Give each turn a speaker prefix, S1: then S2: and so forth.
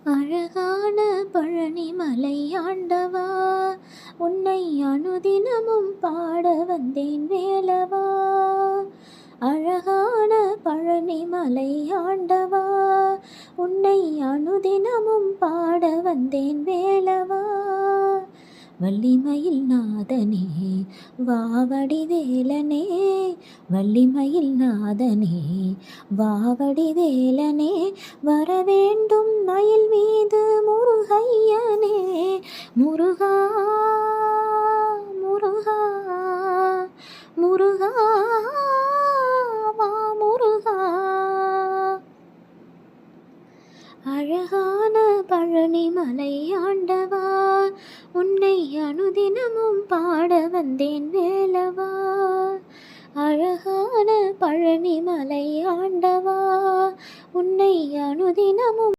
S1: அழகான பழனிமலை ஆண்டவா, உன்னை அனுதினமும் பாட வந்தேன் வேலவா. அழகான பழனிமலை ஆண்டவா, உன்னை அனுதினமும் பாட வந்தேன் வேலவா. வள்ளிமயில் நாதனே வாவடி வேலனே, வள்ளிமயில் நாதனே வாவடி வேலனே, வரவேண்டும் மயில் மீது முருகையனே. முருகா முருகா முருகா வா முருகா. அழகான பழனிமலை ஆண்டவா, உன்னை அனுதினமும் பாட வந்தேன் வேலவா. அழகான பழனிமலை ஆண்டவா, உன்னை அனுதினமும்